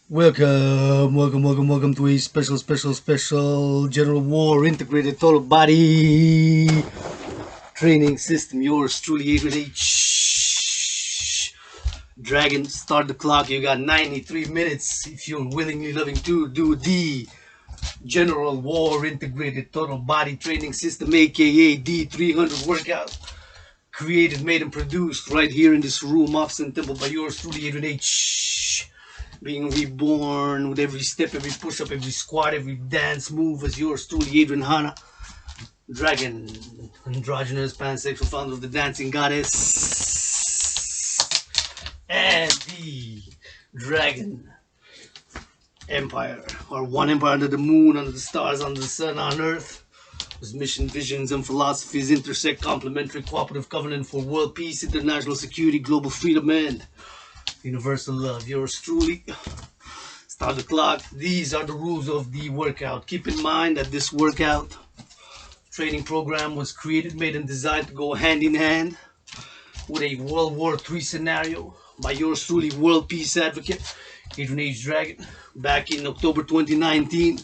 Welcome to a special General War Integrated Total Body Training System. Yours truly, Adrian H. Dragon, start the clock. You got 93 minutes if you're willingly loving to do the General War Integrated Total Body Training System, aka D300 workout. Created, made, and produced right here in this room, Austin Temple, by yours truly, Adrian H. Being reborn with every step, every push-up, every squat, every dance move as yours truly, Adrian Hanna, Dragon, androgynous, pansexual, founder of the Dancing Goddess, and the Dragon Empire, or one empire under the moon, under the stars, under the sun, on earth, whose mission, visions, and philosophies intersect, complementary, cooperative covenant for world peace, international security, global freedom, and universal love. Yours truly. Start the clock. These are the rules of the workout. Keep in mind that this workout training program was created, made, and designed to go hand in hand with a World War III scenario by yours truly, world peace advocate, Adrian H. Dragon, back in October 2019,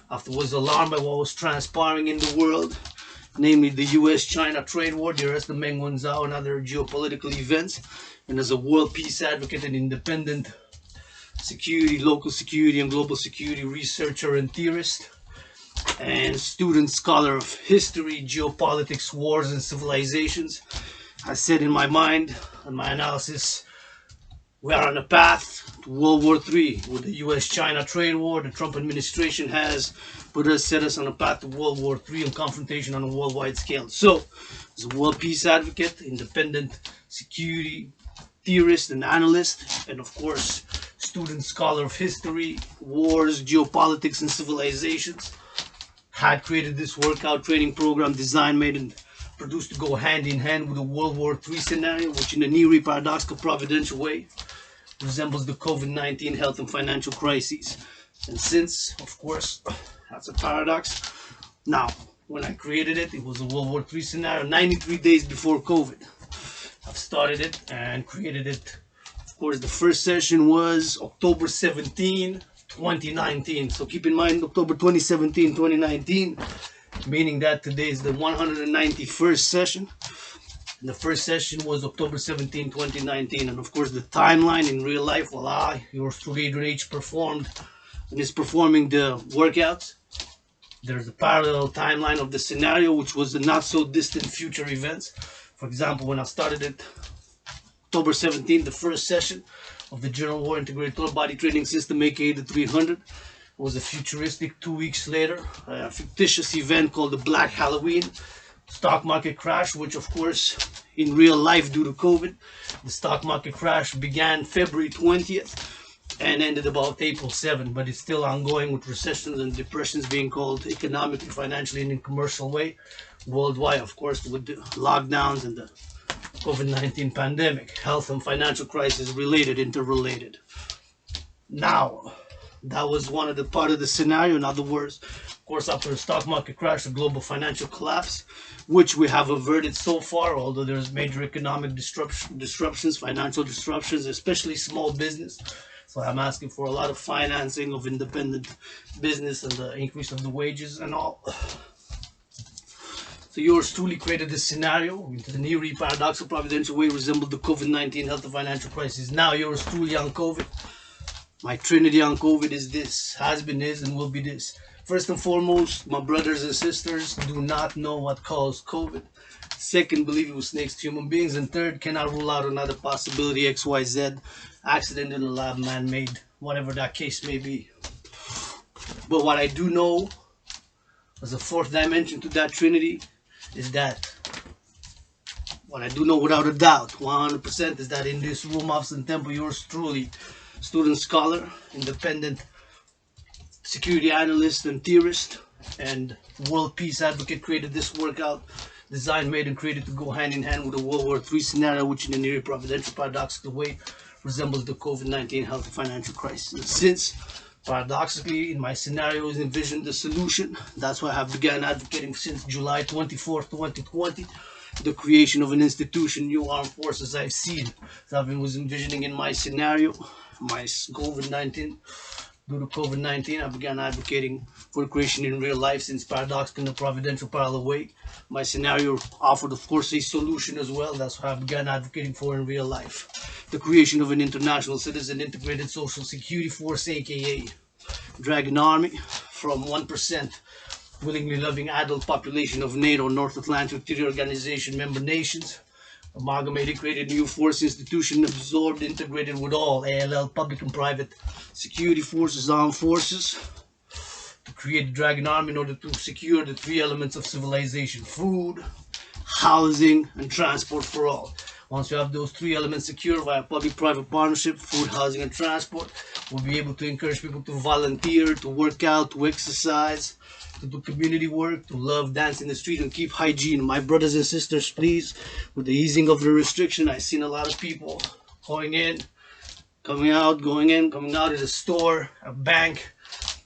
after was alarmed by what was transpiring in the world, namely the US-China trade war, the arrest of Meng Whenzhou, and other geopolitical events. And as a world peace advocate and independent security, local security, and global security researcher and theorist, and student scholar of history, geopolitics, wars, and civilizations, I said in my mind and my analysis, we are on a path to World War III with the US-China trade war. The Trump administration has set us on a path to World War III and confrontation on a worldwide scale. So, as a world peace advocate, independent security theorist and analyst, and of course, student scholar of history, wars, geopolitics, and civilizations, had created this workout training program designed, made, and produced to go hand in hand with a World War III scenario, which in a nearly paradoxical, providential way resembles the COVID-19 Health and Financial Crisis. And since, of course, that's a paradox, now, when I created it, it was a World War III scenario 93 days before COVID. I've started it and created it. Of course, the first session was October 17, 2019. So keep in mind, October 2017, 2019, meaning that today is the 191st session. And the first session was October 17, 2019. And of course, the timeline in real life, while yours truly, Adrian H, performed and is performing the workouts, there's a parallel timeline of the scenario, which was the not so distant future events. For example, when I started it, October 17th, the first session of the General War Integrated Total Body Training System, aka the 300, was a futuristic 2 weeks later, a fictitious event called the Black Halloween stock market crash, which of course, in real life due to COVID, the stock market crash began February 20th and ended about April 7th, but it's still ongoing with recessions and depressions being called economically, financially, and in a commercial way worldwide, of course, with the lockdowns and the COVID-19 pandemic, health and financial crisis interrelated. Now, that was one of the part of the scenario. In other words, of course, after the stock market crash, a global financial collapse, which we have averted so far, although there's major economic disruptions, financial disruptions, especially small business. So I'm asking for a lot of financing of independent business and the increase of the wages and all. So yours truly created this scenario into the nearly paradoxical, providential way resembled the COVID-19 Health and Financial Crisis. Now yours truly on COVID. My trinity on COVID is this, has been, is, and will be this. First and foremost, my brothers and sisters do not know what caused COVID. Second, believe it was snakes to human beings. And third, cannot rule out another possibility, XYZ, accident in the lab, man-made, whatever that case may be. But what I do know, as a fourth dimension to that trinity, is that what I do know without a doubt, 100%, is that in this room, Austin Temple, yours truly, student scholar, independent security analyst and theorist, and world peace advocate, created this workout, designed, made, and created to go hand in hand with a World War III scenario, which in a nearly providential, paradoxical way resembles the COVID-19 Health and Financial Crisis. And since paradoxically, in my scenarios, envisioned the solution. That's why I have begun advocating since July 24th, 2020, the creation of an institution, new armed forces I've seen, that I was envisioning in my scenario. my COVID-19. Due to COVID-19, I began advocating for creation in real life since paradoxically in a providential parallel way. My scenario offered, of course, a solution as well. That's what I began advocating for in real life. The creation of an international citizen integrated social security force, aka Dragon Army, from 1% willingly loving adult population of NATO North Atlantic Treaty Organization member nations. Amalgamated, created new force institution, absorbed, integrated with all ALL, public and private security forces, armed forces, to create the Dragon Army in order to secure the three elements of civilization: food, housing, and transport for all. Once we have those three elements secure via public-private partnership, food, housing, and transport, we'll be able to encourage people to volunteer, to work out, to exercise, to do community work, to love, dance in the street, and keep hygiene. My brothers and sisters, please, with the easing of the restriction, I've seen a lot of people going in, coming out, going in, coming out at a store, a bank,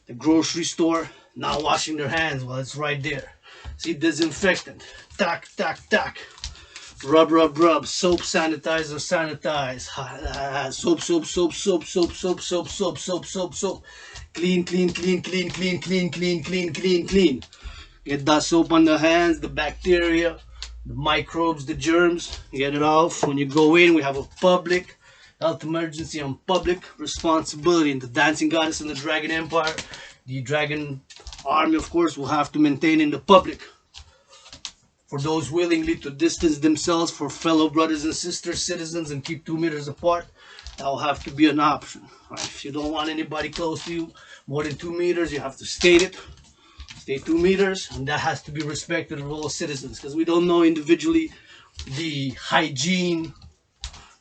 the grocery store, not washing their hands while it's right there. See, disinfectant, tack, tack, tack. Rub, rub, rub. Soap, sanitizer, sanitize. Soap, soap, soap, soap, soap, soap, soap, soap, soap, soap, soap. Clean, clean, clean, clean, clean, clean, clean, clean, clean, clean. Get that soap on the hands, the bacteria, the microbes, the germs. Get it off. When you go in, we have a public health emergency on public responsibility. And the dancing goddess and the Dragon Empire, the Dragon Army, of course, will have to maintain in the public. For those willingly to distance themselves for fellow brothers and sisters, citizens, and keep 2 meters apart, that will have to be an option. Right? If you don't want anybody close to you, more than 2 meters, you have to state it. Stay 2 meters, and that has to be respected of all citizens, because we don't know individually the hygiene,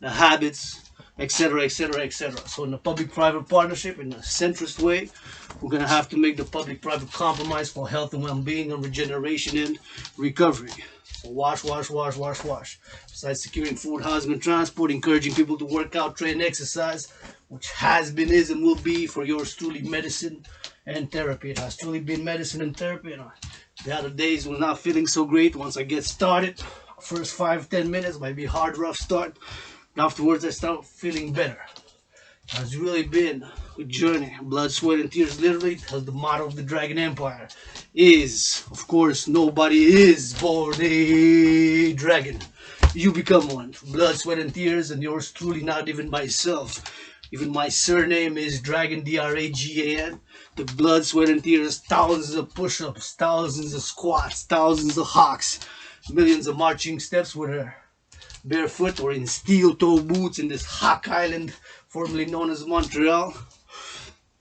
the habits, etc., etc., etc. So in a public-private partnership, in a centrist way, we're going to have to make the public-private compromise for health and well-being and regeneration and recovery. So wash, wash, wash, wash, wash. Besides securing food, housing, and transport, encouraging people to work out, train, exercise, which has been, is, and will be for yours truly medicine and therapy. It has truly been medicine and therapy. You know, the other days we're not feeling so great. Once I get started, first 5-10 minutes might be a hard, rough start. Afterwards, I start feeling better. It has really been a journey. Blood, sweat, and tears, literally, as the motto of the Dragon Empire is, of course, nobody is born a dragon. You become one. Blood, sweat, and tears, and yours truly, not even myself. Even my surname is Dragon, D-R-A-G-A-N. The blood, sweat, and tears, thousands of push-ups, thousands of squats, thousands of hawks, millions of marching steps with her barefoot or in steel-toe boots in this Hawk Island, formerly known as Montreal,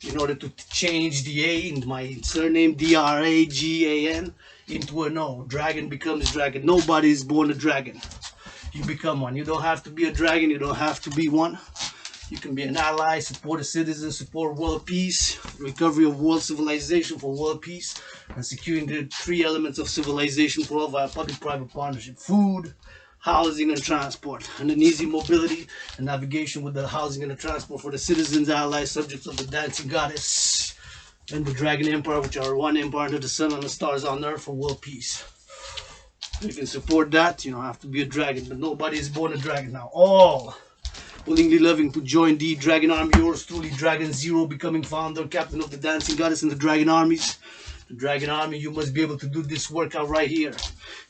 in order to change the A in my surname, D-R-A-G-A-N, into an O. Dragon becomes dragon. Nobody is born a dragon. You become one. You don't have to be a dragon. You don't have to be one. You can be an ally, support a citizen, support world peace, recovery of world civilization for world peace, and securing the three elements of civilization for all via public-private partnership: food, housing, and transport, and an easy mobility and navigation with the housing and the transport for the citizens, allies, subjects of the dancing goddess and the Dragon Empire, which are one empire under the sun and the stars on earth for world peace. You can support that. You don't have to be a dragon, but nobody is born a dragon. Now all willingly loving to join the Dragon Army, yours truly, Dragon Zero, becoming founder, captain of the dancing goddess and the Dragon Armies. The Dragon Army, you must be able to do this workout right here.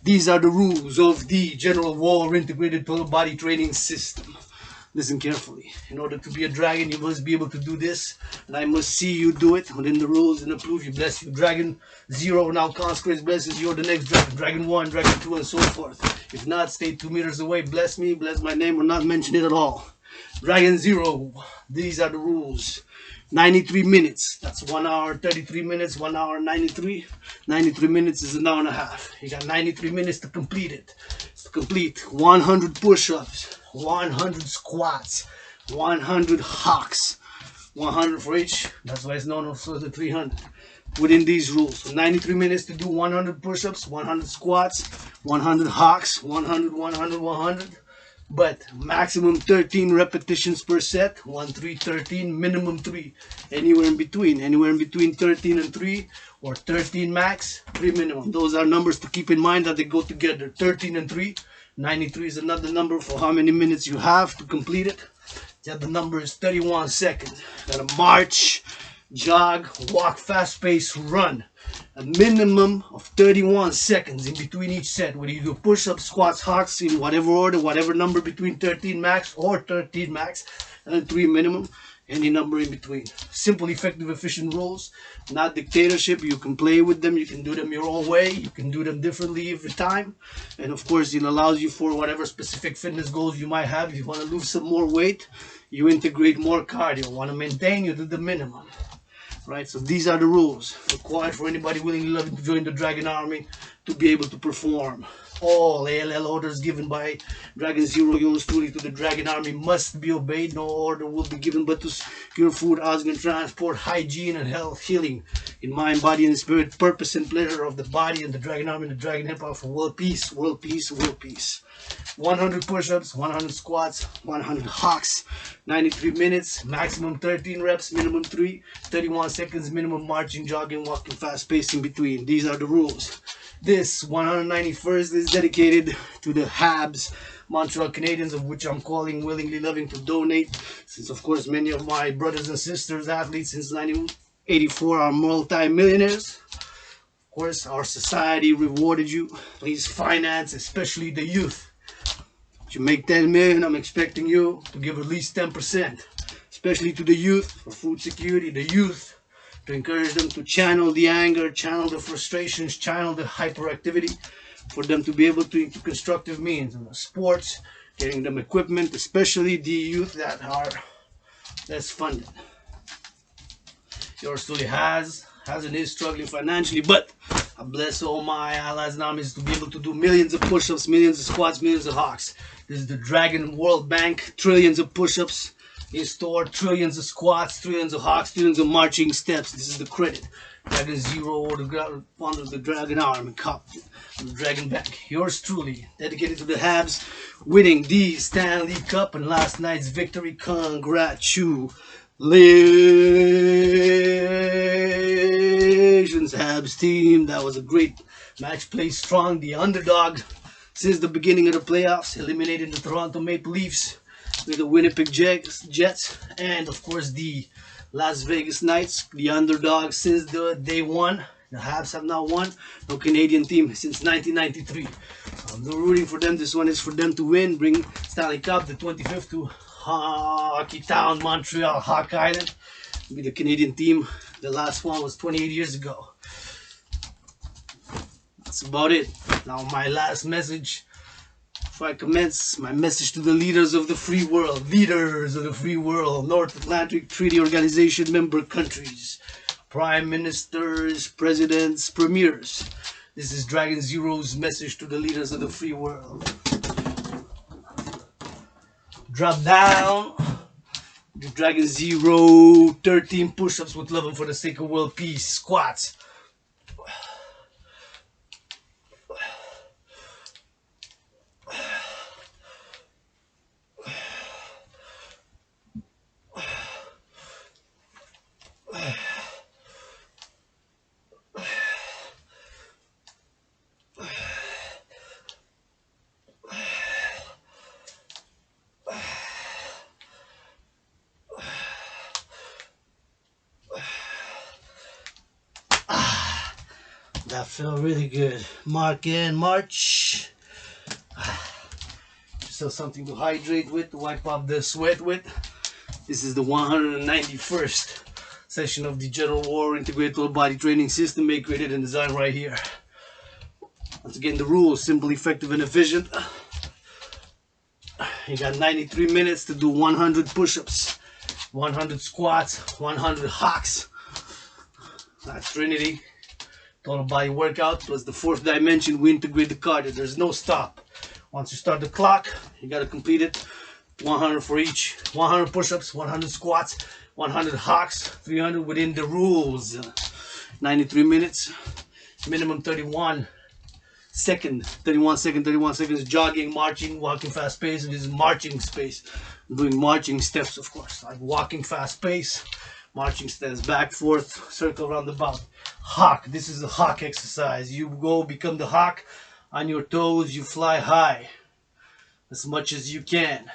These are the rules of the General War Integrated Total Body Training System. Listen carefully. In order to be a dragon, you must be able to do this, and I must see you do it within the rules and approve. You bless you. Dragon Zero now consecrates, blesses, you're the next dragon. Dragon 1, Dragon 2, and so forth. If not, stay 2 meters away. Bless me, bless my name, or not mention it at all. Dragon Zero, these are the rules. 93 minutes, that's 1 hour 33 minutes, 1 hour 93. 93 minutes is an hour and a half. You got 93 minutes to complete it. To complete 100 push-ups, 100 squats, 100 hawks, 100 for each. That's why it's known as the 300 within these rules. So 93 minutes to do 100 push-ups, 100 squats, 100 hawks, 100, 100, 100. But maximum 13 repetitions per set, 1, 3, 13, minimum 3, anywhere in between 13 and 3, or 13 max, 3 minimum. Those are numbers to keep in mind that they go together. 13 and 3, 93 is another number for how many minutes you have to complete it. Yeah, the number is 31 seconds. Gotta march, jog, walk, fast pace, run. A minimum of 31 seconds in between each set. Whether you do push-ups, squats, hocks, in whatever order, whatever number between 13 max or 13 max, and then 3 minimum, any number in between. Simple, effective, efficient rules, not dictatorship. You can play with them, you can do them your own way, you can do them differently every time. And of course, it allows you for whatever specific fitness goals you might have. If you want to lose some more weight, you integrate more cardio. Want to maintain, you do the minimum. Right, so these are the rules required for anybody willing to join the Dragon Army to be able to perform. All ALL orders given by Dragon Zero yours truly to the Dragon Army must be obeyed. No order will be given but to secure food, housing, and transport, hygiene, and health, healing in mind, body, and spirit, purpose and pleasure of the body and the Dragon Army and the Dragon Empire for world peace, world peace, world peace. 100 push-ups, 100 squats, 100 hocks, 93 minutes, maximum 13 reps, minimum 3, 31 seconds, minimum marching, jogging, walking, fast pace in between. These are the rules. This 191st is dedicated to the Habs, Montreal Canadiens, of which I'm calling willingly loving to donate, since of course many of my brothers and sisters, athletes since 1984 are multi-millionaires. Of course, our society rewarded you. Please finance, especially the youth. If you make 10 million, I'm expecting you to give at least 10%, especially to the youth, for food security, the youth, to encourage them to channel the anger, channel the frustrations, channel the hyperactivity, for them to be able to into constructive means, sports, getting them equipment, especially the youth that are less funded. Yours truly has and is struggling financially, but I bless all my allies and armies to be able to do millions of push-ups, millions of squats, millions of hocks. This is the Dragon World Bank, trillions of push-ups in store, trillions of squats, trillions of hocks, trillions of marching steps. This is the credit. Dragon Zero, or the founder of the Dragon Army, Cup, the Dragon Bank. Yours truly, dedicated to the Habs, winning the Stanley Cup and last night's victory. Congratulations, Habs team. That was a great match, played strong. The underdog since the beginning of the playoffs, eliminating the Toronto Maple Leafs with the Winnipeg Jets, and of course the Las Vegas Knights, the underdog since the day one. The Habs have not won, no Canadian team since 1993. I'm not rooting for them. This one is for them to win, bring Stanley Cup, the 25th, to Hockey Town, Montreal, Hawk Island. Be the Canadian team. The last one was 28 years ago. That's about it. Now my last message before I commence, my message to the leaders of the free world, North Atlantic Treaty Organization member countries, prime ministers, presidents, premiers. This is Dragon Zero's message to the leaders of the free world. Drop down. Do Dragon Zero 13 push-ups with love and for the sake of world peace. Squats. That felt really good. Mark in, march. Still something to hydrate with, to wipe off the sweat with. This is the 191st session of the General War Integrated Body Training System, made, created, and designed right here. Once again, the rules: simple, effective, and efficient. You got 93 minutes to do 100 push-ups, 100 squats, 100 hocks. That's Trinity. Total body workout plus the fourth dimension. We integrate the cardio. There's no stop. Once you start the clock, you got to complete it. 100 for each. 100 push-ups, 100 squats, 100 hocks, 300 within the rules. 93 minutes. Minimum 31 seconds jogging, marching, walking fast pace. This is marching space. I'm doing marching steps, of course, like walking fast pace, marching steps, back, forth, circle, roundabout. Hawk. This is a hawk exercise. You go become the hawk on your toes. You fly high as much as you can.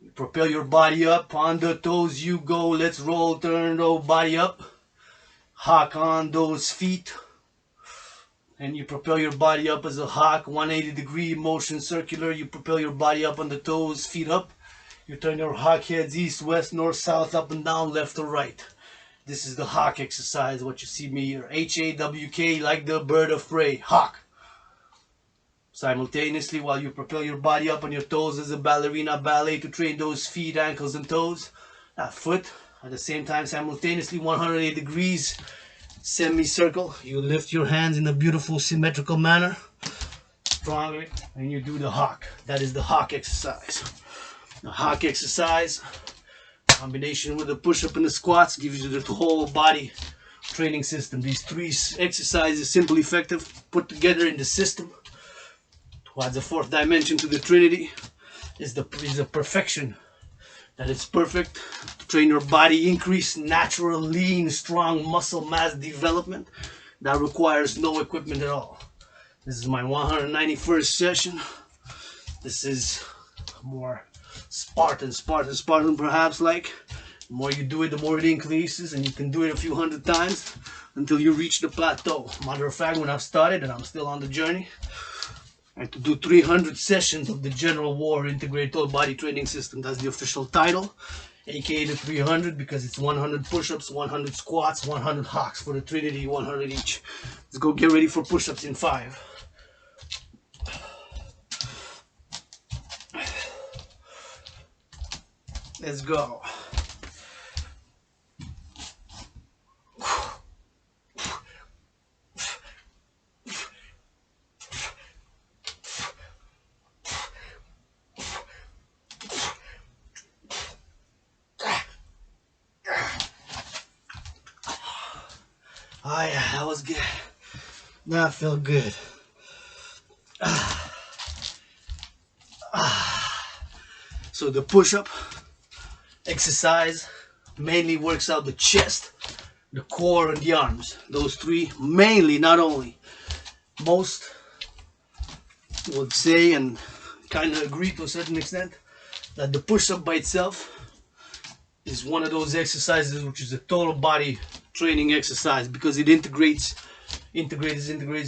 You Propel your body up, on the toes you go, let's roll, turn the body up. Hawk on those feet. And you propel your body up as a hawk, 180-degree motion, circular. You propel your body up on the toes, feet up. You turn your hawk heads east, west, north, south, up and down, left or right. This is the hawk exercise, what you see me here. H-A-W-K, like the bird of prey, hawk. Simultaneously, while you propel your body up on your toes as a ballerina ballet to train those feet, ankles, and toes. That foot, at the same time, simultaneously, 180 degrees, semicircle. You lift your hands in a beautiful symmetrical manner, strongly, and you do the hawk. That is the hawk exercise. The hawk exercise, combination with the push-up and the squats, gives you the whole body training system. These three exercises, simple, effective, put together in the system. To add the fourth dimension to the Trinity is the perfection. That it's perfect to train your body, increase natural, lean, strong muscle mass development. That requires no equipment at all. This is my 191st session. This is more Spartan perhaps, like. The more you do it, the more it increases, and you can do it a few hundred times until you reach the plateau. Matter of fact, when I've started, and I'm still on the journey, I had to do 300 sessions of the General War Integrated Total Body Training System. That's the official title, aka the 300, because it's 100 push-ups, 100 squats, 100 hawks for the Trinity, 100 each. Let's go get ready for push-ups in 5. Let's go. Oh yeah, that was good. That felt good. So the push-up exercise mainly works out the chest, the core, and the arms. Those three mainly, not only. Most would say, and kind of agree to a certain extent, that the push-up by itself is one of those exercises which is a total body training exercise, because it integrates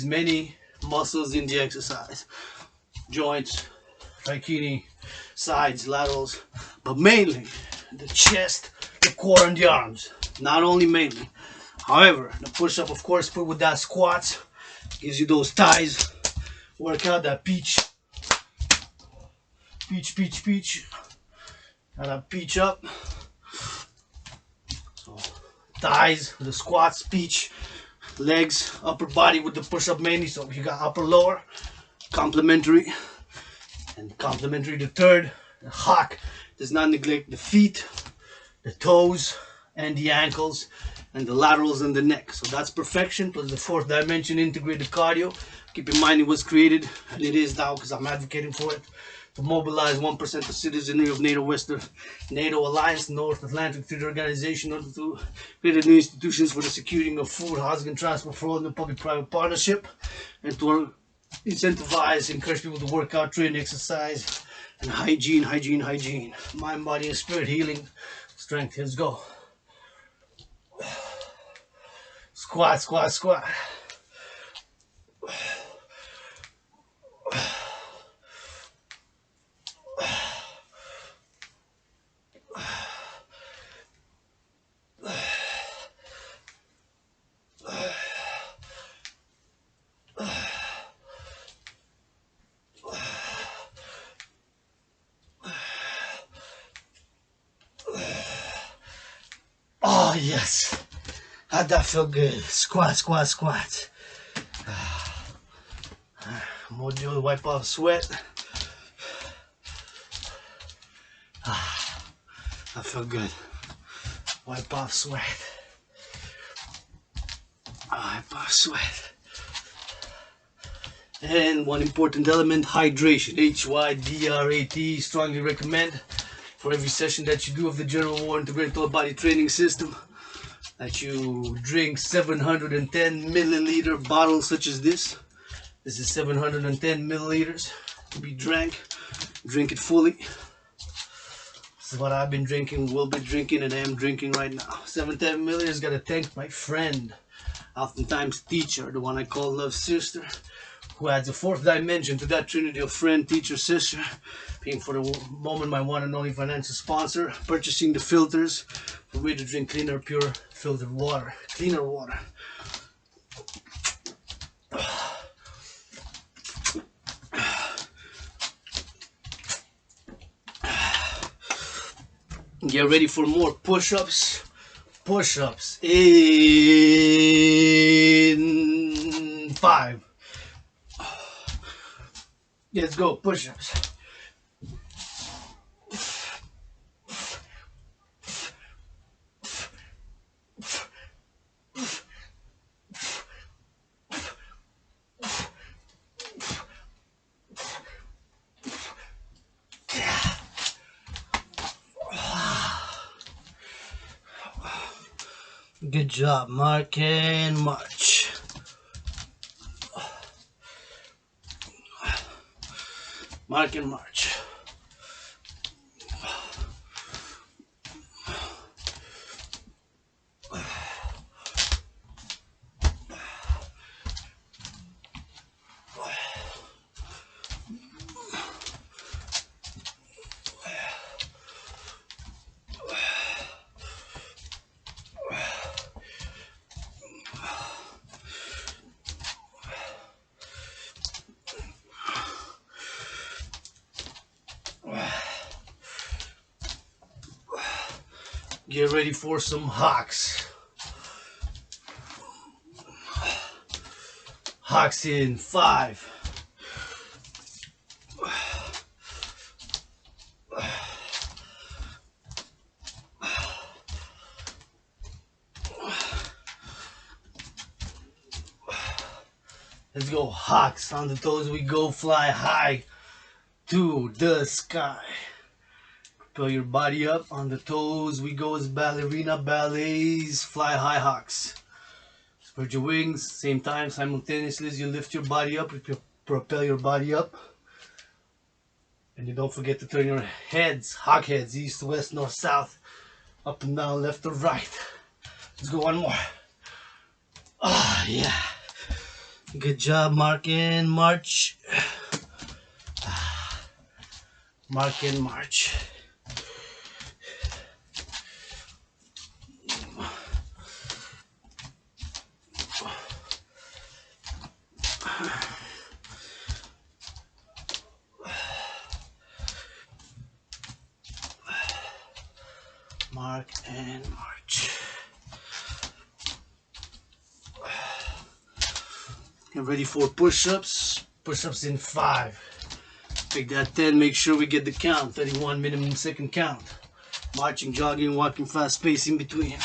many muscles in the exercise. Joints, trichyny, sides, laterals, but mainly the chest, the core, and the arms. Not only mainly. However, the push-up, of course, put with that squats, gives you those thighs, work out that peach, and that peach up. So thighs, the squats, peach, legs, upper body with the push-up mainly. So you got upper, lower, complementary, and complementary the third. The hawk does not neglect the feet, the toes, and the ankles, and the laterals and the neck. So that's perfection, plus the fourth dimension, integrated cardio. Keep in mind it was created, and it is now, because I'm advocating for it, to mobilize 1% of citizenry of NATO Alliance, North Atlantic Treaty Organization, in order to create new institutions for the securing of food, housing, and transport for all in the public-private partnership, and to incentivize, encourage people to work out, train, exercise, and hygiene. Mind, body, and spirit, healing, strength. Let's go. Squat. Oh yes, how'd that feel good? Squat. Mojo, wipe off sweat. That felt good. Wipe off sweat. And one important element, hydration. HYDRAT. Strongly recommend for every session that you do of the General War Integrated Total Body Training System that you drink 710 milliliter bottles such as this. This is 710 milliliters to be drank. Drink it fully. is what I've been drinking, will be drinking, and I am drinking right now. 710 milliliters. Gotta thank my friend, oftentimes teacher, the one I call love sister, who adds a fourth dimension to that trinity of friend, teacher, sister, being for the moment my one and only financial sponsor, purchasing the filters for me to drink cleaner, pure, filtered water, cleaner water. Get ready for more push-ups. Push-ups in 5. Let's go, push-ups. Good job, mark and march. Mark and march. Get ready for some hawks. Hawks in 5. Let's go, hawks. On the toes we go, fly high to the sky. Propel your body up. On the toes we go as ballerina, ballets, fly high, hawks. Spread your wings, same time, simultaneously as you lift your body up, propel your body up. And you don't forget to turn your heads, hawk heads, east to west, north, south, up and down, left to right. Let's go one more. Ah, yeah. Good job, mark and march. Mark and march. Mark and march. Get ready for push-ups. Push-ups in 5. Take that 10, make sure we get the count. 31 minimum second count. Marching, jogging, walking fast, pace in between.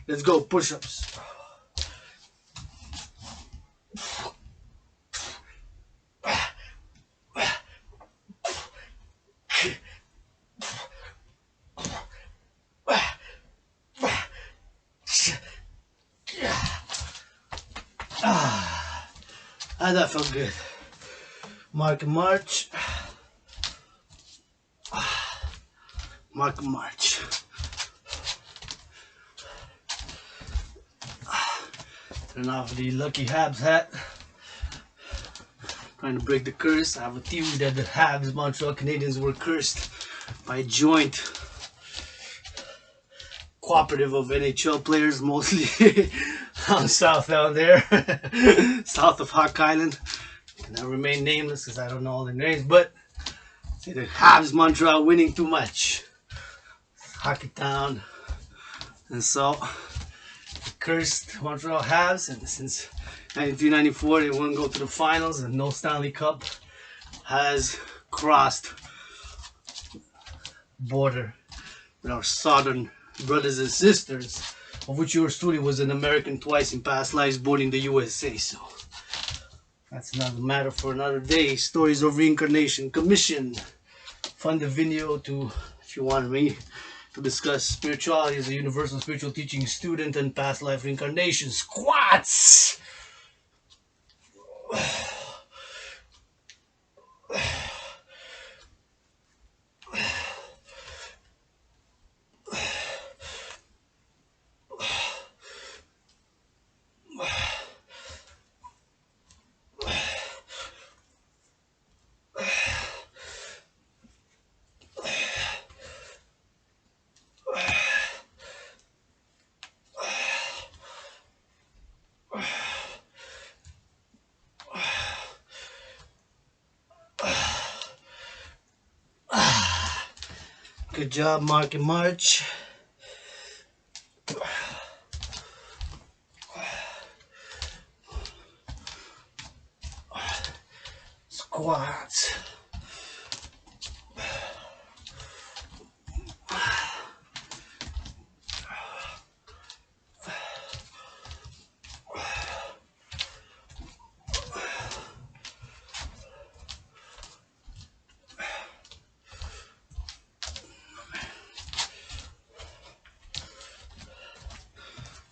Let's go, push-ups. Ah, that felt good. Mark and march. Mark and march. Turn off the Lucky Habs hat. Trying to break the curse. I have a theory that the Habs, Montreal Canadiens, were cursed by a joint cooperative of NHL players, mostly down south down there, south of Hawk Island. And I remain nameless because I don't know all their names, but see the Habs Montreal winning too much. Hockey town. And so cursed Montreal Habs, and since 1994 they won't go to the finals, and no Stanley Cup has crossed border with our southern brothers and sisters, of which yours truly was an American twice in past lives, born in the USA. So that's another matter for another day. Stories of Reincarnation Commission. Fund the video to, if you want me to discuss spirituality as a universal spiritual teaching student and past life reincarnation. Squats! Good job, Mark and March. Squats.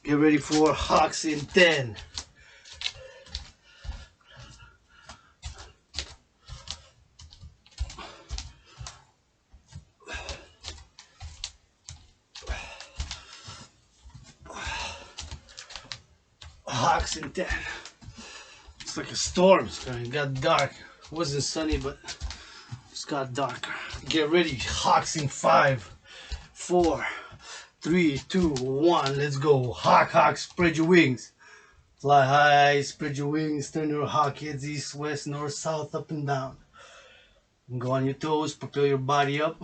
Get ready for hawks in 10. Hawks in 10. It's like a storm. It got dark. It wasn't sunny, but it's got darker. Get ready. Hawks in 5, 4, 3, 2, 1. Let's go. Hawk, hawk, spread your wings. Fly high, spread your wings. Turn your hawk heads east, west, north, south, up and down. And go on your toes. Propel your body up.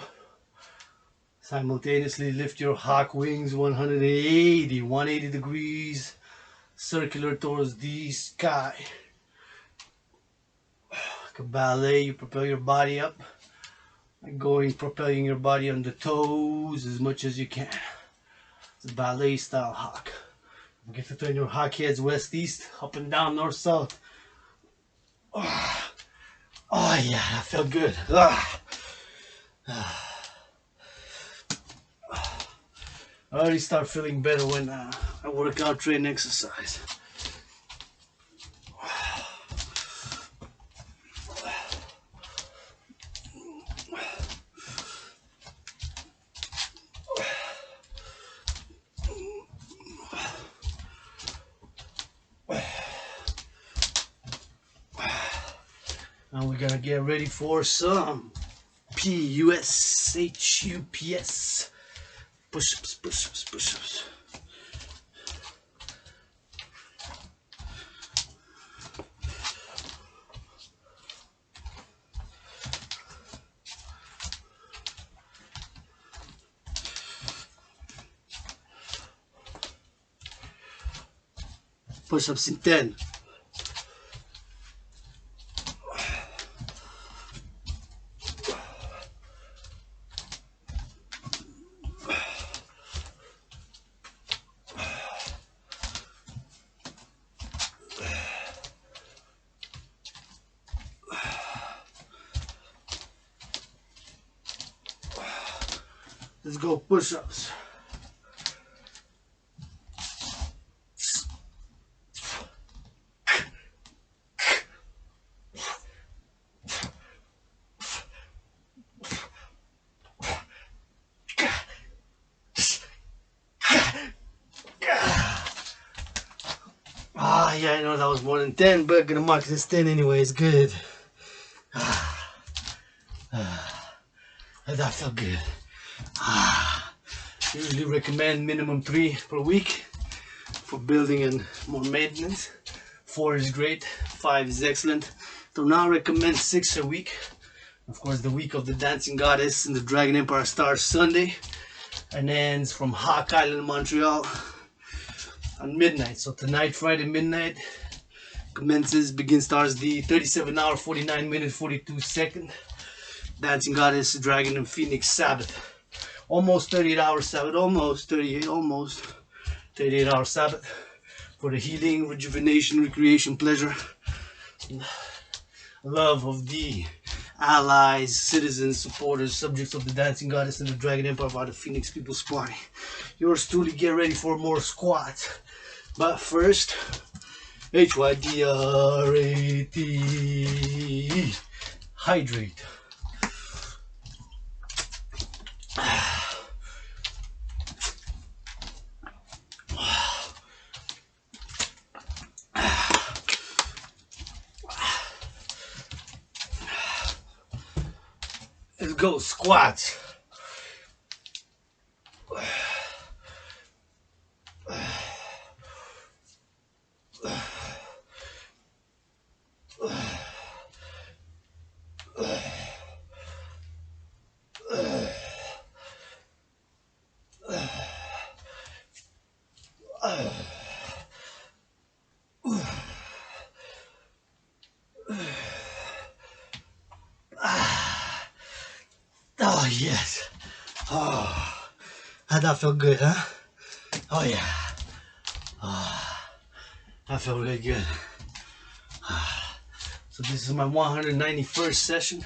Simultaneously lift your hawk wings 180 degrees. Circular towards the sky. Like a ballet, you propel your body up. Propelling your body on the toes as much as you can. It's a ballet style hawk. You get to turn your hawk heads west, east, up and down, north, south. Oh yeah, that felt good. I already start feeling better when I work out, train, exercise. Now we're gonna get ready for some PUSHUPS. Push-ups, push-ups, push-ups. Push-ups in 10. Let's go push-ups. Yeah, I know that was more than 10, but gonna mark this 10 anyways. Good. That felt good. Usually recommend minimum 3 per week for building and more maintenance. 4 is great, 5 is excellent. So now recommend 6 a week. Of course, the week of the Dancing Goddess and the Dragon Empire starts Sunday and ends from Hawk Island, Montreal on midnight. So tonight, Friday midnight, starts the 37-hour, 49-minute, 42-second Dancing Goddess, Dragon and Phoenix Sabbath. Almost 38-hour Sabbath, almost 38-hour Sabbath for the healing, rejuvenation, recreation, pleasure, love of the allies, citizens, supporters, subjects of the Dancing Goddess and the Dragon Empire by the Phoenix People's Party. Yours truly, get ready for more squats. But first, HYDRAT, hydrate. Let's go squats. Oh, how'd that feel good, huh? Oh yeah. That felt really good. So this is my 191st session.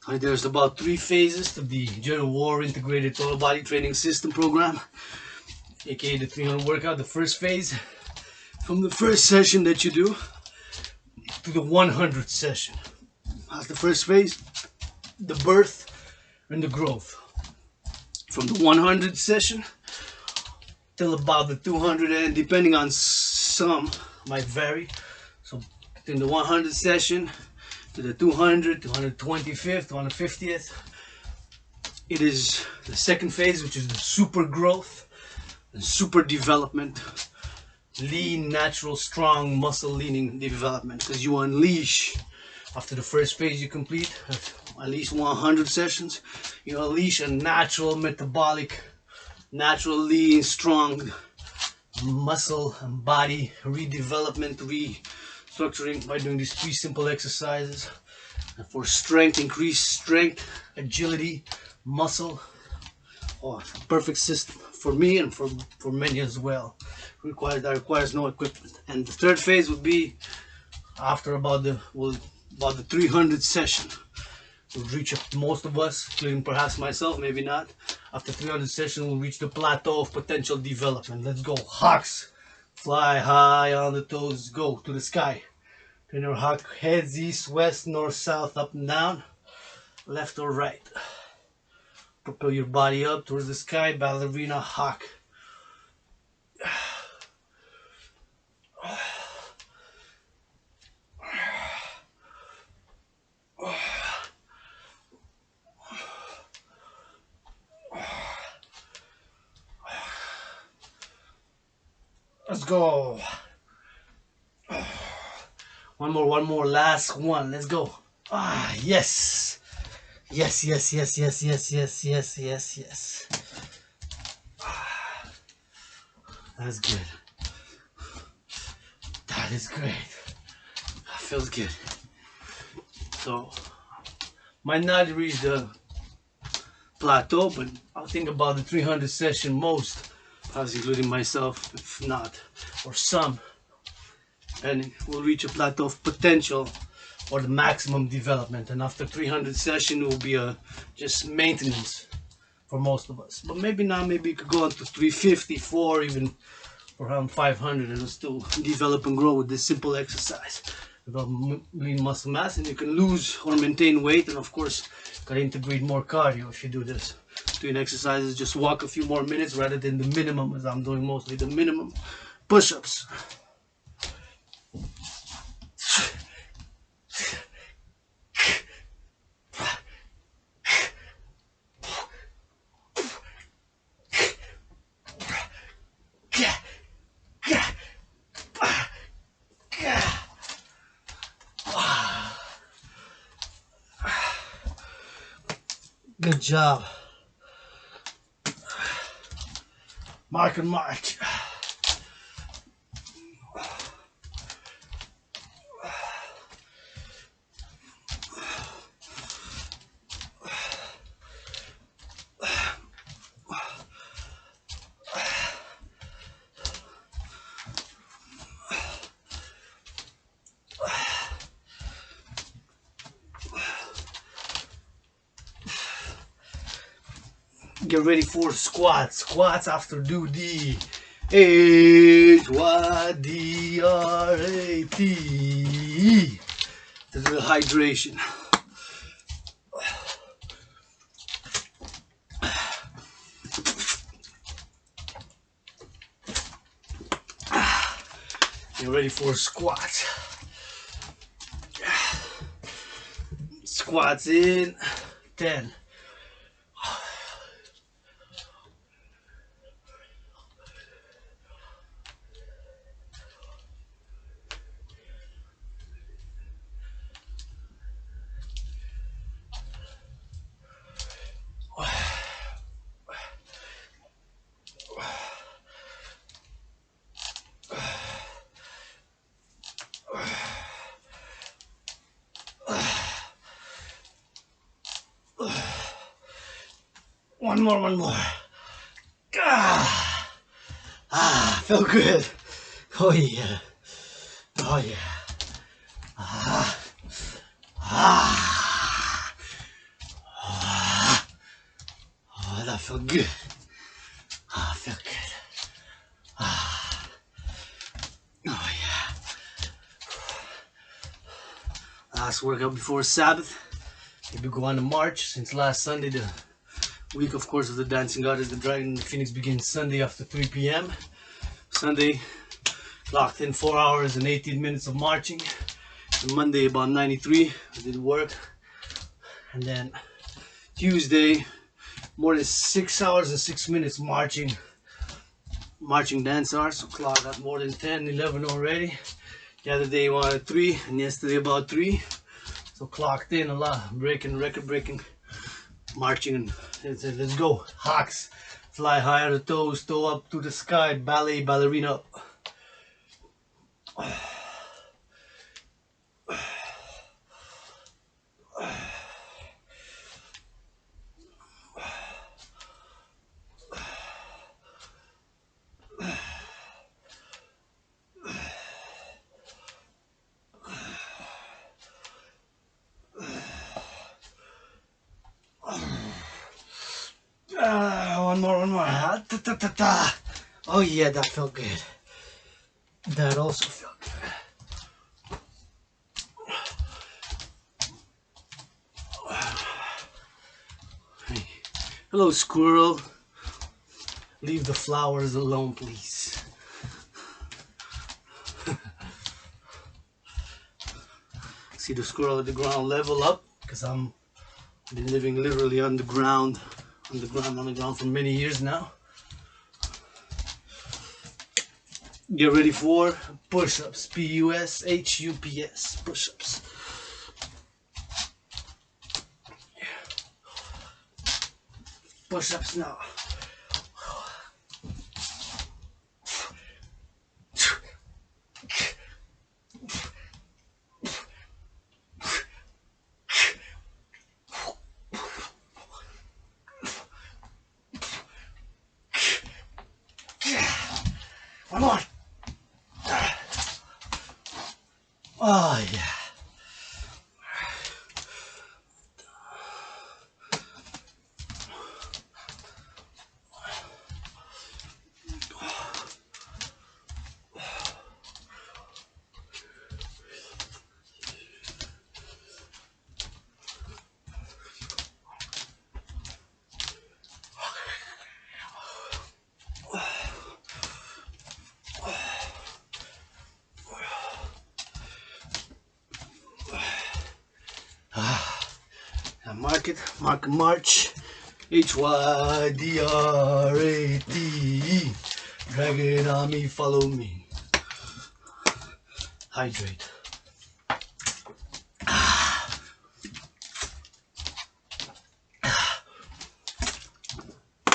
There's about 3 phases to the General War Integrated Total Body Training System program, aka the 300 workout. The first phase, from the first session that you do to the 100th session. That's the first phase, the birth and the growth. From the 100th session till about the 200, and depending on some, might vary. So in the 100th session to the 200, 225th, 250th, it is the second phase, which is the super growth and super development, lean, natural, strong, muscle leaning development, because you unleash, after the first phase you complete at least 100 sessions, you unleash a natural metabolic, natural lean, strong muscle and body redevelopment, restructuring by doing these 3 simple exercises. And for strength, increased strength, agility, muscle. Oh, perfect system for me and for many as well. That requires no equipment. And the third phase would be after about the 300th session. We'll reach, most of us, including perhaps myself, maybe not. After 300 sessions, we'll reach the plateau of potential development. Let's go, hawks! Fly high on the toes, go to the sky. Turn your hawk heads east, west, north, south, up and down, left or right. Propel your body up towards the sky, ballerina hawk. Let's go. One more, last one. Let's go. Ah, yes. Yes. That's good. That is great. That feels good. So, might not reach the plateau, but I'll think about the 300 session most, perhaps including myself, if not, or some. And we'll reach a plateau of potential or the maximum development. And after 300 session, it will be just maintenance for most of us. But maybe not, maybe you could go on to 350, 4, even around 500, and still develop and grow with this simple exercise. Develop lean muscle mass, and you can lose or maintain weight, and of course, gotta integrate more cardio if you do this. Doing exercises, just walk a few more minutes rather than the minimum, as I'm doing mostly the minimum push-ups. Good job. Mark and march. Get ready for squats. Squats after do the HYDRAT. There's a little hydration. Get ready for squats. Squats in 10. One more. Felt good. Oh yeah. Oh that felt good. Felt good. Oh yeah. Last workout before Sabbath. We've been going to March since last Sunday. The week, of course, of the Dancing Goddess, the Dragon in the Phoenix begins Sunday after 3 p.m. Sunday, locked in 4 hours and 18 minutes of marching. And Monday, about 93, I did work. And then Tuesday, more than 6 hours and 6 minutes marching dance hours. So clock got more than 10, 11 already. The other day, one at 3, and yesterday about 3. So clocked in a lot, record breaking, marching, and let's go. Hawks, fly high on the toes, toe up to the sky, ballerina up. One more. Oh yeah, that felt good. That also felt good. Hey. Hello, squirrel. Leave the flowers alone, please. See the squirrel at the ground level up, because I've been living literally on the ground for many years now. Get ready for push-ups. P-U-S-H-U-P-S. Push-ups. Push-ups now. One more. Oh yeah. March. HYDRATE. Dragon Army, follow me. Hydrate.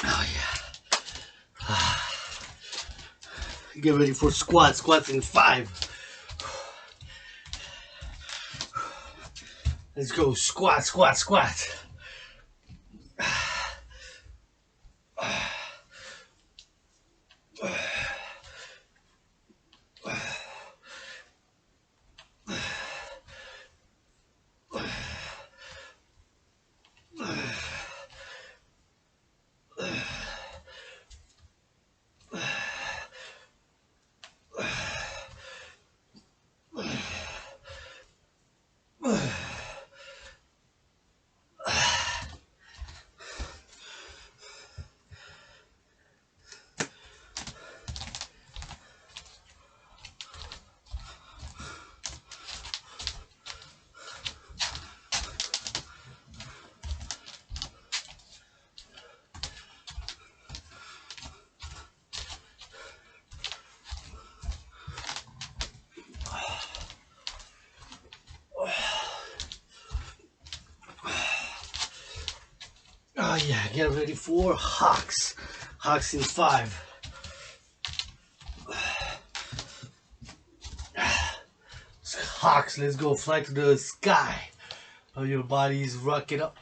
Oh yeah. Get ready for squats. Squats in 5. Let's go. Squat. Oh yeah, get ready for hawks. Hawks in 5. Hawks, let's go. Fly to the sky. Oh, your body is rocking up.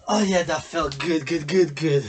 Oh yeah, that felt good, good, good, good.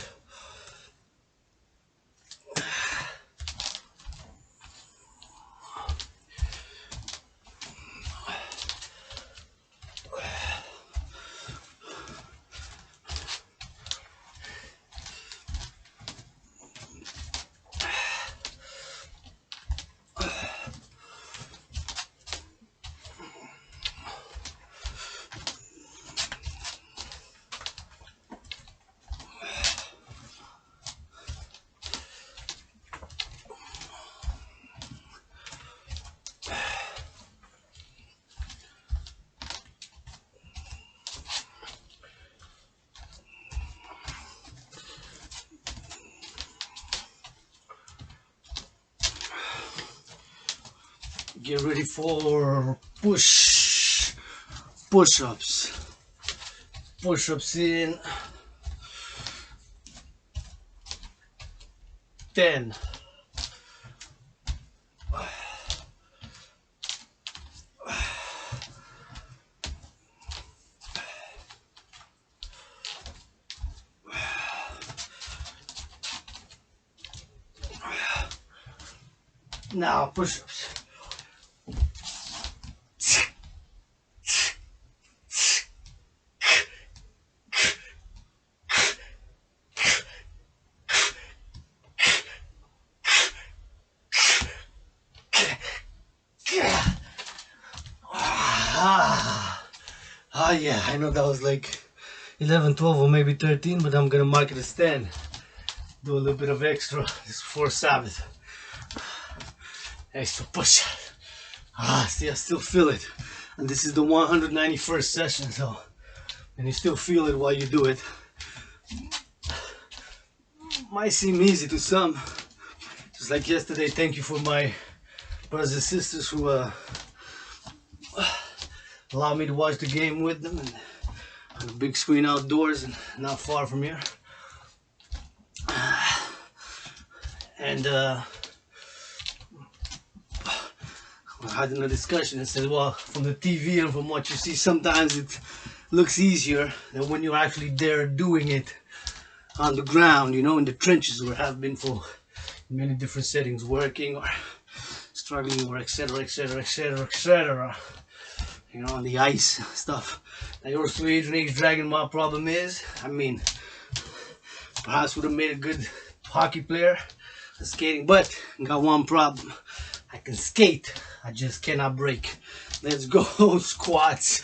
Get ready for push-ups. Push-ups in 10. Now push-ups. Ah, yeah, I know that was like 11, 12, or maybe 13, but I'm gonna mark it as 10. Do a little bit of extra just before Sabbath. Extra push. Ah, see, I still feel it. And this is the 191st session, so, and you still feel it while you do it. Might seem easy to some. Just like yesterday, thank you for my brothers and sisters who allowed me to watch the game with them and on the big screen outdoors and not far from here. And I had a discussion and said, well, from the TV and from what you see, sometimes it looks easier than when you're actually there doing it on the ground, you know, in the trenches where I've been for many different settings, working or struggling or etc, etc, etc, etc. You know, on the ice stuff. Now your age dragon, my problem is, I mean, perhaps would have made a good hockey player, skating, but got one problem. I can skate, I just cannot break. Let's go squats.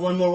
One more.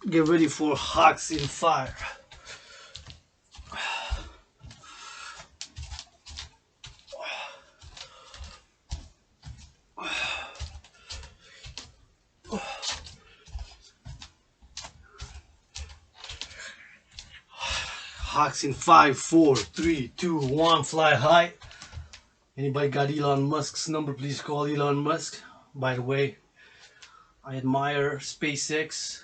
Get ready for hawks in fire. Hawks in 5, 4, 3, 2, 1, fly high. Anybody got Elon Musk's number? Please call Elon Musk. By the way, I admire SpaceX,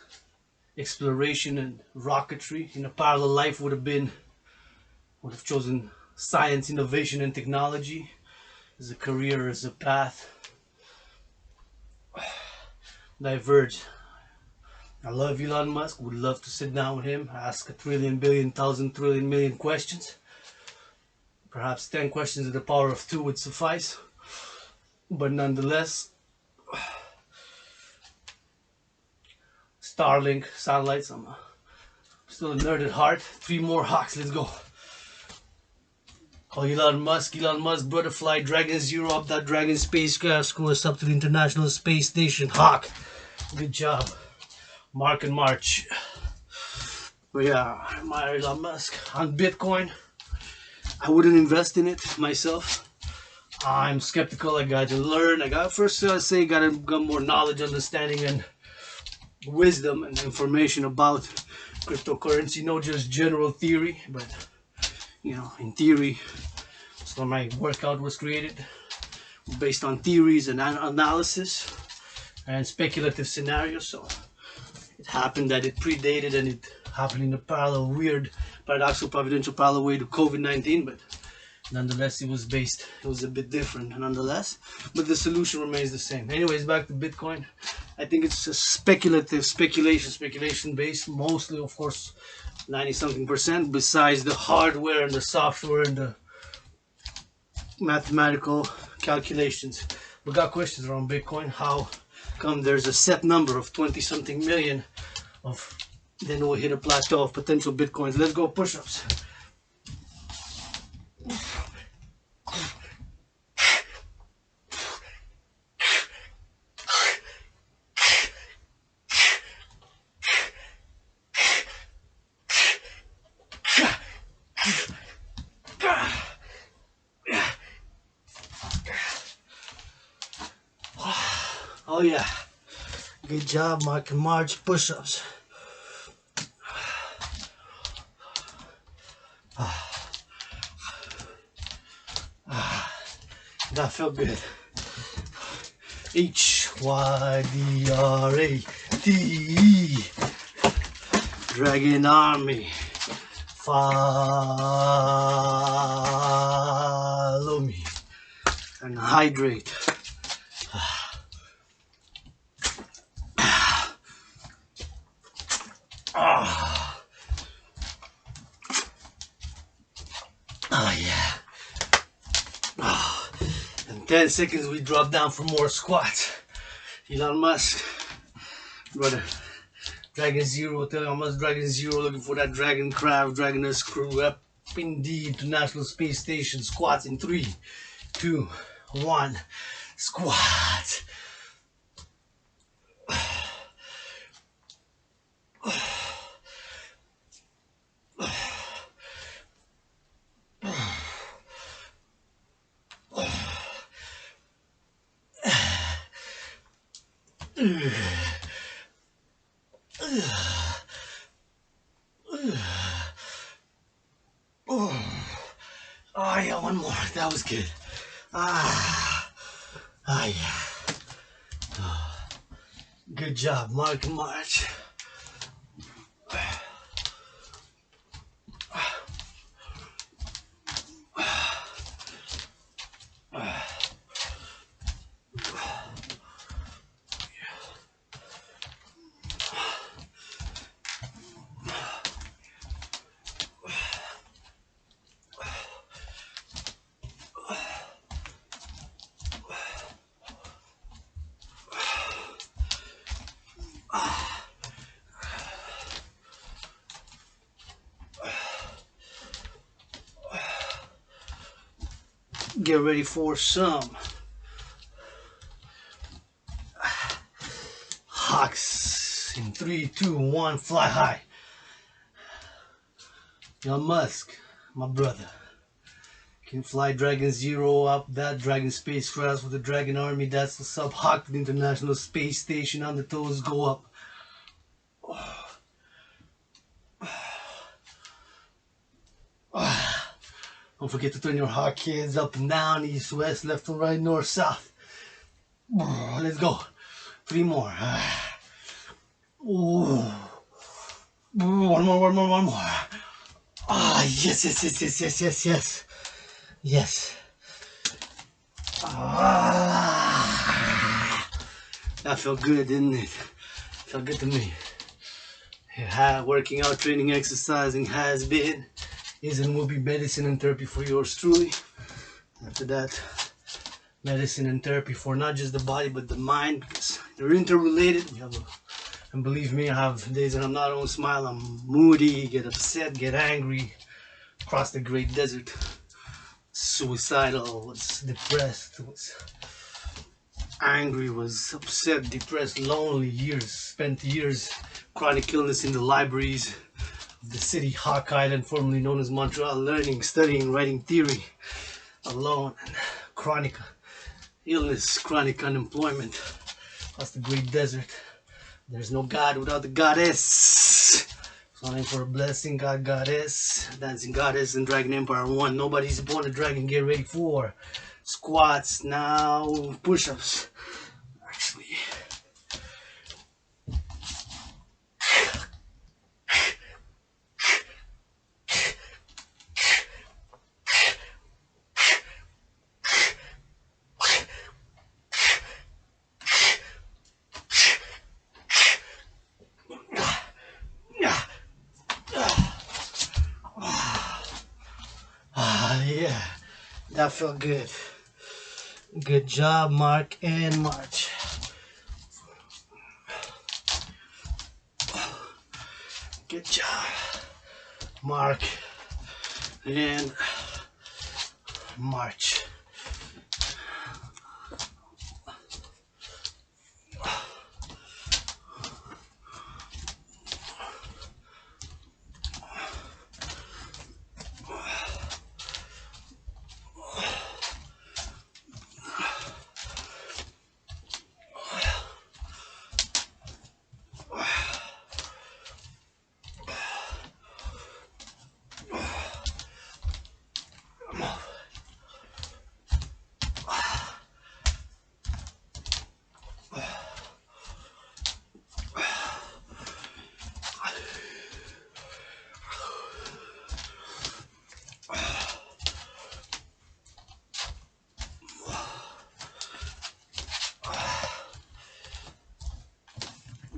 exploration and rocketry. In a parallel life would have chosen science, innovation and technology. as a career, as a path, diverge. I love Elon Musk, would love to sit down with him, ask a trillion, billion, thousand, trillion, million questions. Perhaps 10 questions to the power of 2 would suffice. But nonetheless, Starlink, satellites, I'm still a nerd at heart. 3 more hawks, let's go. Oh, Elon Musk, brother, fly Dragon Zero up that Dragon spacecraft, screw us up to the International Space Station. Hawk, good job. Mark and March. But yeah, I admire Elon Musk. On Bitcoin, I wouldn't invest in it myself. I'm skeptical. I got to learn. I got more knowledge, understanding, and wisdom and information about cryptocurrency. Not just general theory, but in theory. So my workout was created based on theories and analysis and speculative scenarios. So it happened that it predated, and it happened in a weird, paradoxical, providential parallel way to COVID-19, but nonetheless it was a bit different nonetheless, but the solution remains the same. Anyways, back to Bitcoin. I think it's a speculation based, mostly, of course, 90-something%, besides the hardware and the software and the mathematical calculations. We got questions around Bitcoin. How come there's a set number of 20-something million of, then we'll hit a plateau of potential Bitcoins? Let's go push-ups. Oh yeah, good job, Mark and March. Push-ups. That felt good. HYDRATE. Dragon Army. Follow me and hydrate. Oh yeah. In 10 seconds we drop down for more squats. Elon Musk, brother. Dragon Zero, Elon Musk, Dragon Zero, looking for that Dragon Craft, Dragoness crew up indeed, International Space Station. Squats in 3, 2, 1. Squat. Oh yeah, one more. That was good. Yeah. Good job, Mark and March. Get ready for some hawks in 3, 2, 1. Fly high. Elon Musk, my brother, can fly Dragon Zero up that Dragon spacecraft with the Dragon Army. That's the sub hawk to the International Space Station. On the toes, go up. Don't forget to turn your hawk heads up and down, east, west, left and right, north, south. Let's go. 3 more. One more. Yes. Ah, that felt good, didn't it? Felt good to me. Yeah, working out, training, exercising has been, is, and will be medicine and therapy for yours truly. After that, medicine and therapy for not just the body but the mind, because they're interrelated. And believe me, I have days that I'm not on smile. I'm moody, get upset, get angry, cross the great desert, suicidal, was depressed, was angry, was upset, depressed, lonely. Spent years chronic illness in the libraries of the city Hawk Island, formerly known as Montreal, learning, studying, writing theory, alone, and chronic illness, chronic unemployment across the great desert. There's no God without the goddess. Falling for a blessing, God, goddess, dancing goddess, and Dragon Empire 1. Nobody's born a dragon. Get ready for squats now, push-ups. Actually, yeah, that felt good. Good job, Mark and March. Good job, Mark and March.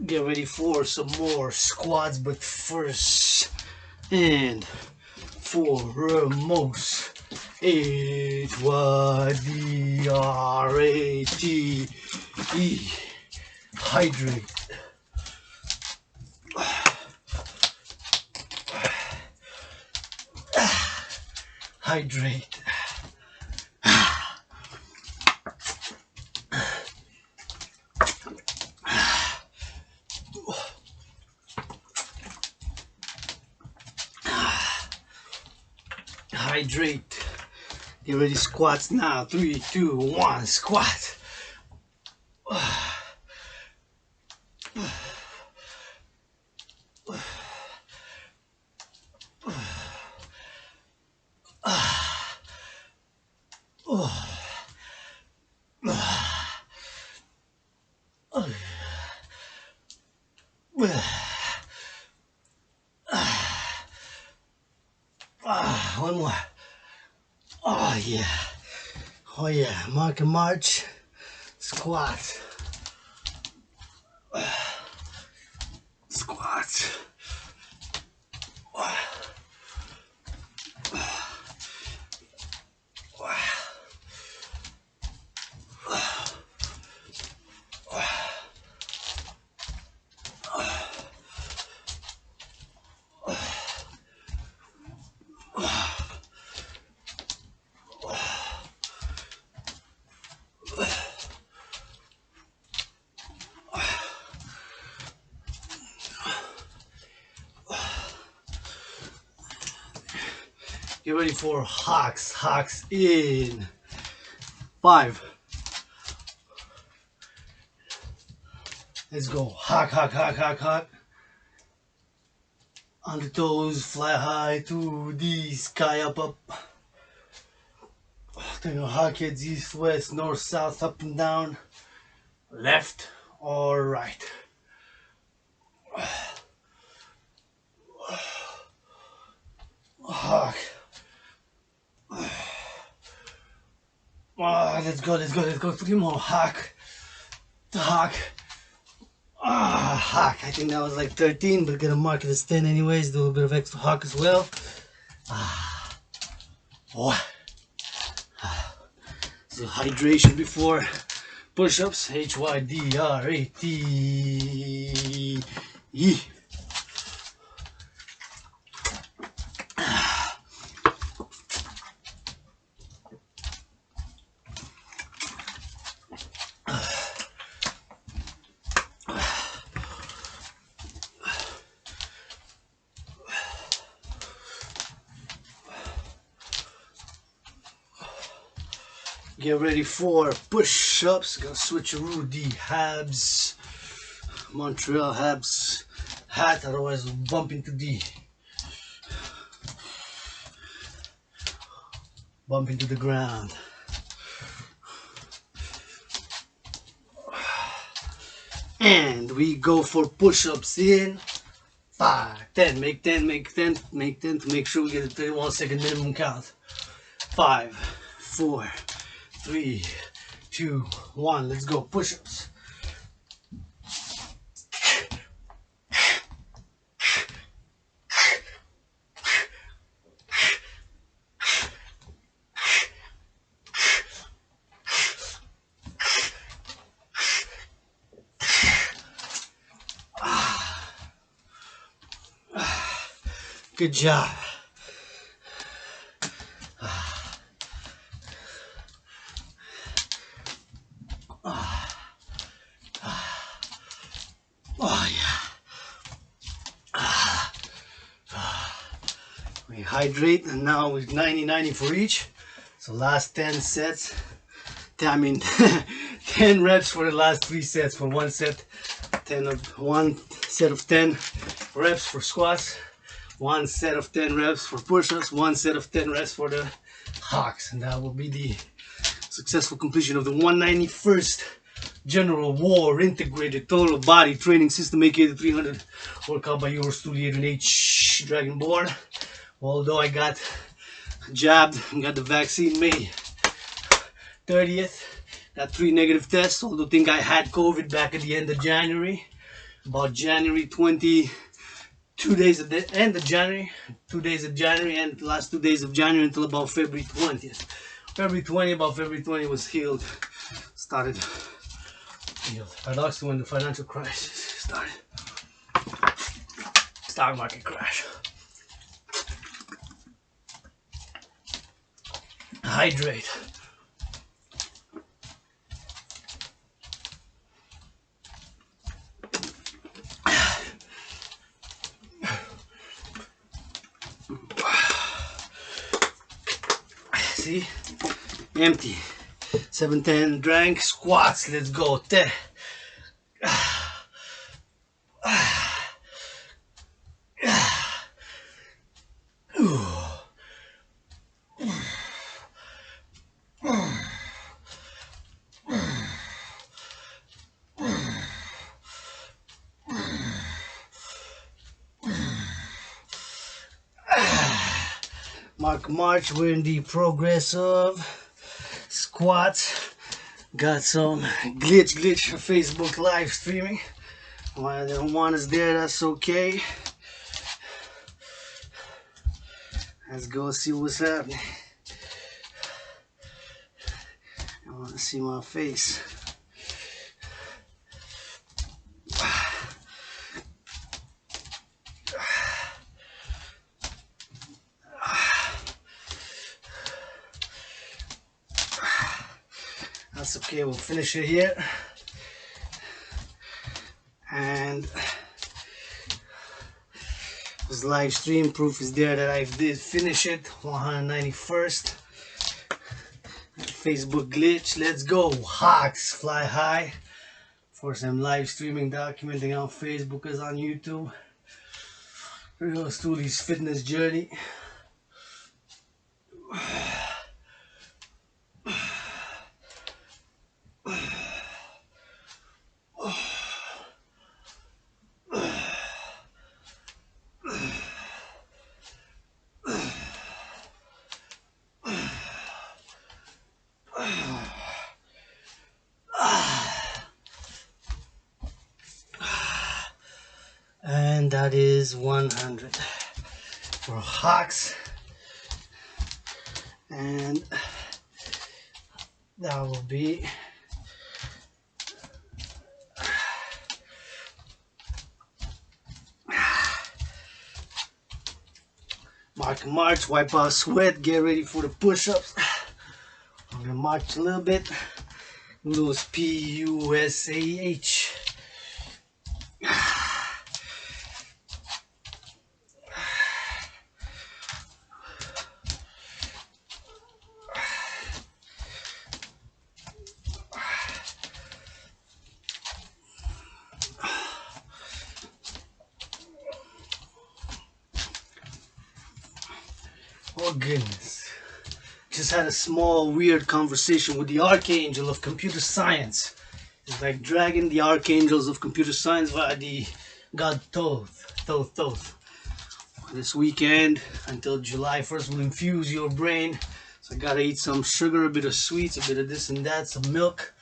Get ready for some more squats, but first and foremost, HYDRATE, hydrate. Hydrate. Hydrate. Get ready, squats now. 3, 2, 1, squat. One more. Oh yeah. Oh yeah. Mark and march. Squat. Squat. Get ready for hawks. Hawks in 5. Let's go. Hawk, hawk, hawk, hawk, hawk. On the toes, fly high to the sky, up, up. Turn your hawk heads east, west, north, south, up and down, left or right. Hawk. Let's go, let's go, let's go. 3 more. Hack. Hack. Hack. I think that was like 13, but gonna mark it as 10 anyways. Do a bit of extra hack as well. So hydration before push-ups. HYDRATE. Get ready for push-ups. Gonna switcheroo the Habs, Montreal Habs hat, otherwise we'll bump into the ground. And we go for push-ups in 5, 10, make 10, make 10, make 10 to make sure we get a 31-second minimum count. 5, 4, 3, 2, 1, let's go. Push-ups. Good job. Oh yeah. We hydrate, and now with 90 for each. So last 10 sets. 10 reps for the last 3 sets. For one set, 1 set of 10 reps for squats. 1 set of 10 reps for push-ups, 1 set of 10 reps for the hawks, and that will be the successful completion of the 191st General War Integrated Total Body Training System, aka the 300 workout by yours truly, Adrian H. Dragonborn. Although I got jabbed and got the vaccine May 30th, got 3 negative tests. Although I think I had COVID back at the end of January, about January 20. 2 days at the end of January, 2 days of January, and the last 2 days of January until about February 20th. About February 20th was healed. Paradoxically, when the financial crisis started. Stock market crash. Hydrate. See? Empty. 7, 10, drank, squats, let's go. 10. March, we're in the progress of squats. Got some glitch Facebook live streaming. Why they don't want us there, that's okay. Let's go see what's happening. I want to see my face. That's okay, we'll finish it here. And this live stream proof is there that I did finish it. 191st. Facebook glitch. Let's go. Hawks fly high. Of course, I'm live streaming, documenting on Facebook as on YouTube. Here goes Tuli's fitness journey. and that is 100 for Hawks, and that will be march, wipe out sweat, get ready for the push-ups. I'm gonna march a little bit, those PUSAH. Oh goodness. Just had a small weird conversation with the archangel of computer science. It's like dragging the archangels of computer science via the god Thoth. This weekend until July 1st will infuse your brain. So I gotta eat some sugar, a bit of sweets, a bit of this and that, some milk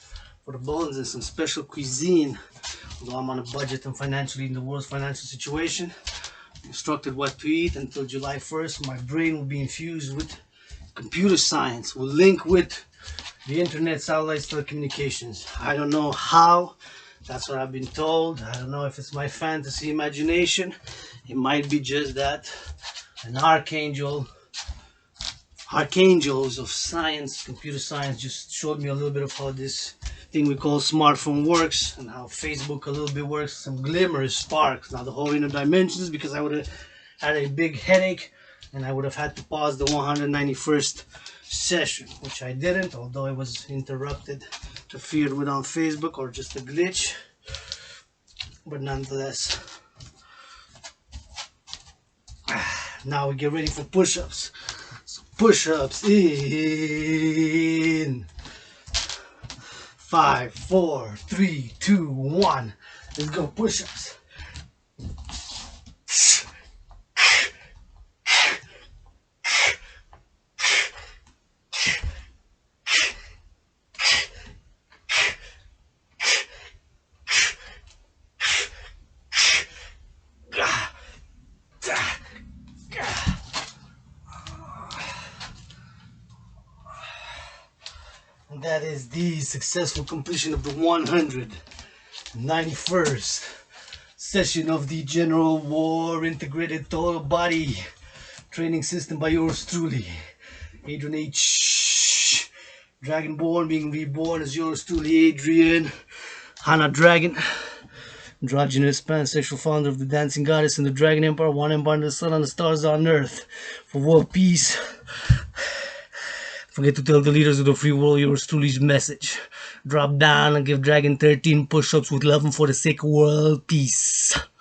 for the bones, and some special cuisine. Although I'm on a budget and financially in the worst financial situation, instructed what to eat until July 1st. My brain will be infused with computer science, will link with the internet, satellites, telecommunications. I don't know how, that's what I've been told. I don't know if it's my fantasy imagination. It might be just that an archangels of science, computer science, just showed me a little bit of how this thing we call smartphone works, and how Facebook a little bit works, some glimmers, sparks. Now the whole inner dimensions, because I would have had a big headache and I would have had to pause the 191st session, which I didn't, although it was interrupted, interfered with on Facebook, or just a glitch. But nonetheless, now we get ready for push-ups. So push-ups in 5, 4, 3, 2, 1. Let's go, push-ups. And that is the successful completion of the 191st session of the General War Integrated Total Body Training System by yours truly, Adrian H. Dragonborn, being reborn as yours truly, Adrian Hana Dragon, androgynous pansexual founder of the Dancing Goddess and the Dragon Empire, one empire under the sun and the stars on earth, for world peace. Forget to tell the leaders of the free world yours truly's message. Drop down and give Dragon 13 push-ups with love and for the sake of world peace.